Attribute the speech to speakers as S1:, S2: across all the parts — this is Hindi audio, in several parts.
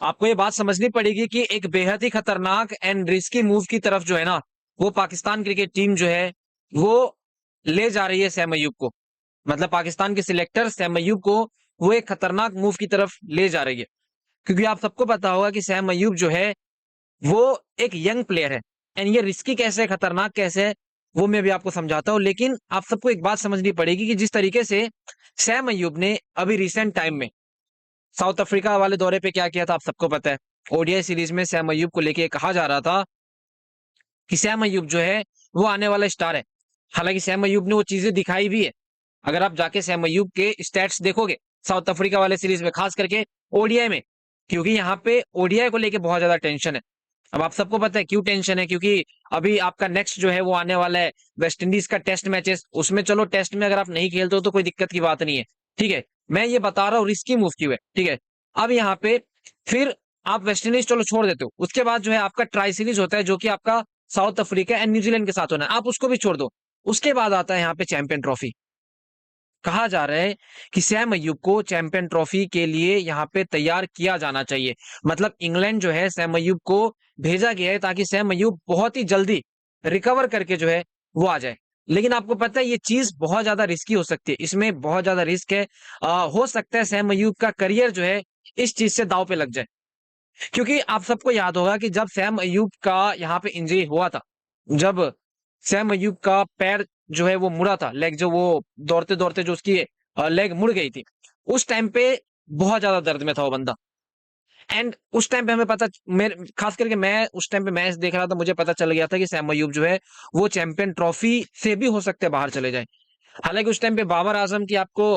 S1: आपको ये बात समझनी पड़ेगी कि एक बेहद ही खतरनाक एंड रिस्की मूव की तरफ जो है ना, वो पाकिस्तान क्रिकेट टीम जो है वो ले जा रही है सैम अयूब को। मतलब पाकिस्तान के सिलेक्टर सैम अयूब को वो एक खतरनाक मूव की तरफ ले जा रही है। क्योंकि आप सबको पता होगा कि सैम अयूब जो है वो एक यंग प्लेयर है। एंड ये रिस्की कैसे है, खतरनाक कैसे है, वो मैं भी आपको समझाता हूं। लेकिन आप सबको एक बात समझनी पड़ेगी कि जिस तरीके से सैम अयूब ने अभी रिसेंट टाइम में साउथ अफ्रीका वाले दौरे पे क्या किया था, आप सबको पता है। ओडीआई सीरीज में सैम अयूब को लेके कहा जा रहा था कि सैम अयूब जो है वो आने वाला स्टार है। हालांकि सैम अयूब ने वो चीजें दिखाई भी है। अगर आप जाके सैम अयूब के स्टैट्स देखोगे साउथ अफ्रीका वाले सीरीज में, खास करके ओडीआई में, क्योंकि यहाँ पे ओडीआई को लेके बहुत ज्यादा टेंशन है। अब आप सबको पता है क्यों टेंशन है, क्योंकि अभी आपका नेक्स्ट जो है वो आने वाला है वेस्ट इंडीज का टेस्ट मैचेस। उसमें चलो टेस्ट में अगर आप नहीं खेलते हो तो कोई दिक्कत की बात नहीं है, ठीक है। मैं ये बता रहा हूँ रिस्की मूव क्यों है, ठीक है। अब यहाँ पे फिर आप वेस्ट इंडीज चलो छोड़ देते हो, उसके बाद जो है आपका ट्राई सीरीज होता है जो कि आपका साउथ अफ्रीका एंड न्यूजीलैंड के साथ होना है, आप उसको भी छोड़ दो। उसके बाद आता है यहाँ पे चैंपियन ट्रॉफी। कहा जा रहा है कि सैम अयूब को चैंपियन ट्रॉफी के लिए यहाँ पे तैयार किया जाना चाहिए। मतलब इंग्लैंड जो है सैम अयूब को भेजा गया है ताकि सैम अयूब बहुत ही जल्दी रिकवर करके जो है वो आ जाए। लेकिन आपको पता है ये चीज बहुत ज्यादा रिस्की हो सकती है, इसमें बहुत ज्यादा रिस्क है। हो सकता है सैम अयूब का करियर जो है इस चीज से दांव पे लग जाए। क्योंकि आप सबको याद होगा कि जब सैम अयूब का यहाँ पे इंजरी हुआ था, जब सैम अयूब का पैर जो है वो मुड़ा था, लेग जो वो दौड़ते दौड़ते जो उसकी लेग मुड़ गई थी, उस टाइम पे बहुत ज्यादा दर्द में था वो बंदा। एंड उस टाइम पे हमें पता, मेरे खास करके मैं उस टाइम पे मैच देख रहा था, मुझे पता चल गया था कि सैम अयूब जो है वो चैंपियन ट्रॉफी से भी हो सकते हैं बाहर चले जाए। हालांकि उस टाइम पे बाबर आजम की आपको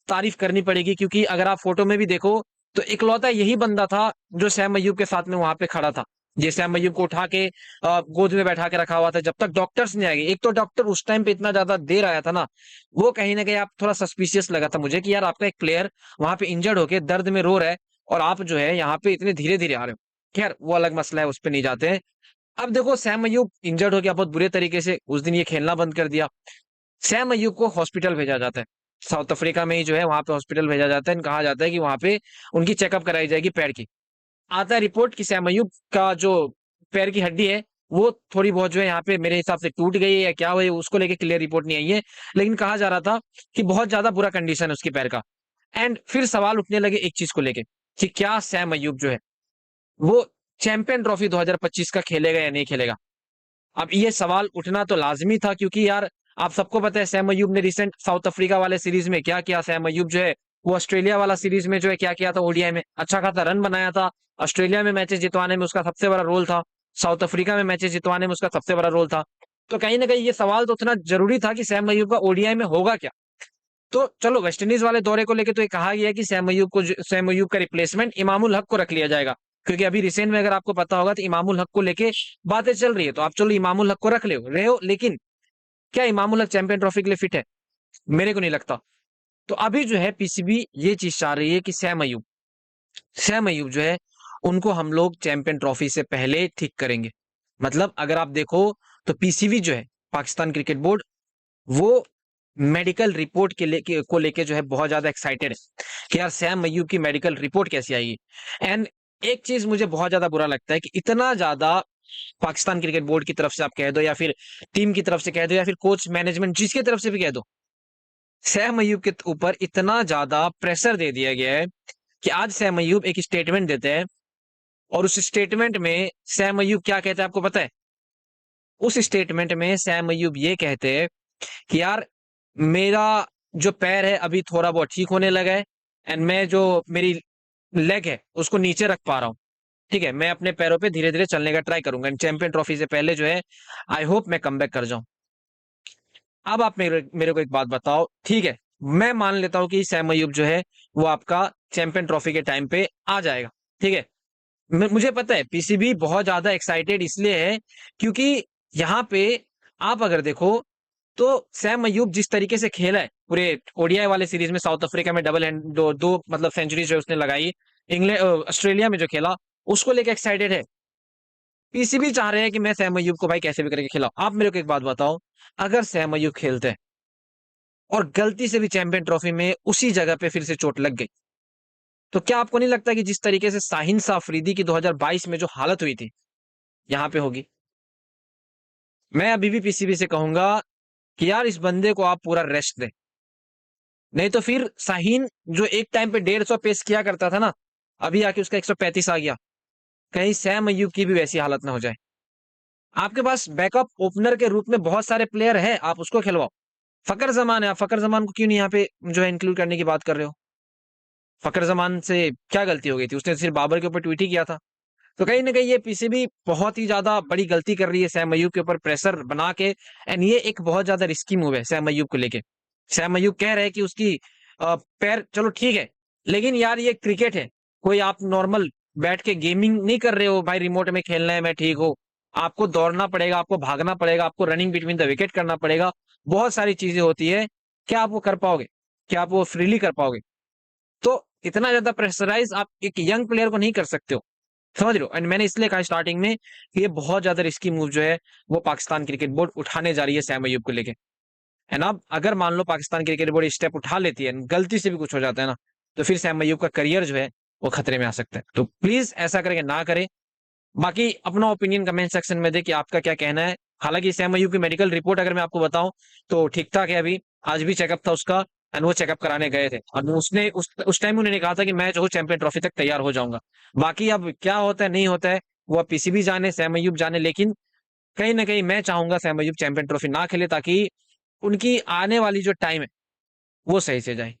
S1: तारीफ करनी पड़ेगी, क्योंकि अगर आप फोटो में भी देखो तो इकलौता यही बंदा था जो सैम अयूब के साथ में वहां पे खड़ा था। ये सैम अयूब को उठा के गोद में बैठा के रखा हुआ था जब तक डॉक्टर्स नहीं आ गए। एक तो डॉक्टर उस टाइम पे इतना ज्यादा देर आया था ना, वो कहीं ना कहीं आप थोड़ा सस्पिशियस लगा था मुझे कि यार आपका एक प्लेयर वहां पे इंजर्ड होके दर्द में रो रहा है और आप जो है यहाँ पे इतने धीरे धीरे आ रहे हो। खैर वो अलग मसला है, उस पर नहीं जाते हैं। अब देखो सैम अयूब इंजर्ड हो गया बहुत बुरे तरीके से, उस दिन ये खेलना बंद कर दिया। सैम अयूब को हॉस्पिटल भेजा जाता है, साउथ अफ्रीका में ही जो है वहां पे हॉस्पिटल भेजा जाता है। कहा जाता है कि वहां पे उनकी चेकअप कराई जाएगी पैर की। आता है रिपोर्ट कि सैम अयूब का जो पैर की हड्डी है वो थोड़ी बहुत जो है यहाँ पे मेरे हिसाब से टूट गई है या क्या हुआ है, उसको लेके क्लियर रिपोर्ट नहीं आई है। लेकिन कहा जा रहा था कि बहुत ज्यादा बुरा कंडीशन है उसकी पैर का। एंड फिर सवाल उठने लगे एक चीज को लेके कि क्या सैम अयूब जो है वो चैंपियन ट्रॉफी 2025 का खेलेगा या नहीं खेलेगा। अब ये सवाल उठना तो लाजमी था, क्योंकि यार आप सबको पता है सैम अयूब ने रिसेंट साउथ अफ्रीका वाले सीरीज में क्या किया। सैम अयूब जो है वो ऑस्ट्रेलिया वाला सीरीज में जो है क्या किया था, ओडीआई में अच्छा खासा रन बनाया था। ऑस्ट्रेलिया में मैचेस जितवाने में उसका सबसे बड़ा रोल था, साउथ अफ्रीका में मैचेस जितवाने में उसका सबसे बड़ा रोल था। तो कहीं ना कहीं ये सवाल तो उठना जरूरी था कि सैम अयूब का ओडीआई में होगा क्या। तो चलो वेस्टइंडीज वाले दौरे को लेकर तो ये कहा गया है कि सैम अयूब का रिप्लेसमेंट इमामुल हक को रख लिया जाएगा। क्योंकि अभी रिसेंट में अगर आपको पता होगा तो इमामुल हक को लेके बातें चल रही है, तो आप चलो इमामुल हक को रख ले रहे हो। लेकिन क्या इमामुल हक चैंपियन ट्रॉफी के लिए फिट है? मेरे को नहीं लगता। तो अभी जो है पीसीबी ये चीज चाह रही है कि सैम अयूब जो है उनको हम लोग चैंपियन ट्रॉफी से पहले ठीक करेंगे। मतलब अगर आप देखो तो पीसीबी जो है, पाकिस्तान क्रिकेट बोर्ड, वो मेडिकल रिपोर्ट को लेके जो है बहुत ज्यादा एक्साइटेड है कि यार सैम अय्यूब की मेडिकल रिपोर्ट कैसी आएगी। एंड एक चीज मुझे बहुत ज्यादा बुरा लगता है कि इतना ज्यादा पाकिस्तान क्रिकेट बोर्ड की तरफ से आप कह दो या फिर टीम की तरफ से कह दो या फिर कोच मैनेजमेंट जिसकी तरफ से भी कह दो, सैम अय्यूब के ऊपर इतना ज्यादा प्रेशर दे दिया गया है कि आज सैम अय्यूब एक स्टेटमेंट देते हैं और उस स्टेटमेंट में सैम अय्यूब क्या कहते हैं आपको पता है? उस स्टेटमेंट में सैम अय्यूब ये कहते हैं कि यार मेरा जो पैर है अभी थोड़ा बहुत ठीक होने लगा है एंड मैं जो मेरी लेग है उसको नीचे रख पा रहा हूँ, ठीक है। मैं अपने पैरों पे धीरे धीरे चलने का ट्राई करूंगा एंड चैंपियन ट्रॉफी से पहले जो है आई होप मैं कम बैक कर जाऊं। अब आप मेरे मेरे को एक बात बताओ, ठीक है, मैं मान लेता हूं कि सैम अयूब जो है वो आपका चैंपियन ट्रॉफी के टाइम पे आ जाएगा, ठीक है। मुझे पता है पीसीबी बहुत ज्यादा एक्साइटेड इसलिए है क्योंकि यहाँ पे आप अगर देखो तो सैम अयूब जिस तरीके से खेला है पूरे ओडीआई वाले सीरीज में, साउथ अफ्रीका में डबल हैंड दो मतलब सेंचुरी जो उसने लगाई, इंग्लैंड ऑस्ट्रेलिया में जो खेला, उसको लेके एक्साइटेड है। पीसीबी चाह रहे हैं कि मैं सैम अयूब को भाई कैसे भी करके खिलाऊं। आप मेरे को एक बात बताओ, अगर सैम अयूब खेलते हैं और गलती से भी चैंपियन ट्रॉफी में उसी जगह पे फिर से चोट लग गई, तो क्या आपको नहीं लगता कि जिस तरीके से शाहीन शाह अफरीदी की 2022 में जो हालत हुई थी, यहां पे होगी? मैं अभी भी पीसीबी से कहूंगा कि यार इस बंदे को आप पूरा रेस्ट दें। नहीं तो फिर शाहीन जो एक टाइम पे 150 पेस किया करता था ना, अभी आके उसका 135 आ गया। कहीं सैम अय्यूब की भी वैसी हालत ना हो जाए। आपके पास बैकअप ओपनर के रूप में बहुत सारे प्लेयर हैं, आप उसको खिलवाओ। फकर जमान है, आप फकर जमान को क्यों नहीं यहाँ पे जो है इंक्लूड करने की बात कर रहे हो? फकर जमान से क्या गलती हो गई थी? उसने सिर्फ बाबर के ऊपर ट्वीट ही किया था। तो कहीं ना कहीं ये पीसीबी बहुत ही ज्यादा बड़ी गलती कर रही है सैम अय्यूब के ऊपर प्रेशर बना के। एंड ये एक बहुत ज्यादा रिस्की मूव है सैम अय्यूब को लेके। सैम अय्यूब कह रहे हैं कि उसकी पैर चलो ठीक है, लेकिन यार ये क्रिकेट है। कोई आप नॉर्मल बैठ के गेमिंग नहीं कर रहे हो भाई, रिमोट में खेलना है मैं ठीक हूँ। आपको दौड़ना पड़ेगा, आपको भागना पड़ेगा, आपको रनिंग बिटवीन द विकेट करना पड़ेगा। बहुत सारी चीजें होती है। क्या आप वो कर पाओगे? क्या आप वो फ्रीली कर पाओगे? तो इतना ज्यादा प्रेशराइज आप एक यंग प्लेयर को नहीं कर सकते हो। समझ रहे हो? एंड मैंने इसलिए कहा स्टार्टिंग में कि ये बहुत ज्यादा रिस्की मूव जो है वो पाकिस्तान क्रिकेट बोर्ड उठाने जा रही है सैम अयूब को लेके। एंड अब अगर मान लो पाकिस्तान क्रिकेट बोर्ड स्टेप उठा लेती है, गलती से भी कुछ हो जाता है ना, तो फिर सैम अयूब का करियर जो है वो खतरे में आ सकता है। तो प्लीज ऐसा करके ना करें। बाकी अपना ओपिनियन कमेंट सेक्शन में दे कि आपका क्या कहना है। हालांकि सैम अयूब की मेडिकल रिपोर्ट अगर मैं आपको बताऊं तो ठीक ठाक है अभी। आज भी चेकअप था उसका, एंड वो चेकअप कराने गए थे और उसने उस टाइम उन्होंने कहा था कि मैं जो हूँ चैंपियन ट्रॉफी तक तैयार हो जाऊंगा। बाकी अब क्या होता है नहीं होता है वो अब पीसीबी जाने, सैम अयूब जाने। लेकिन कहीं ना कहीं मैं चाहूंगा सैम अयूब चैंपियन ट्रॉफी ना खेले, ताकि उनकी आने वाली जो टाइम है वो सही से जाए।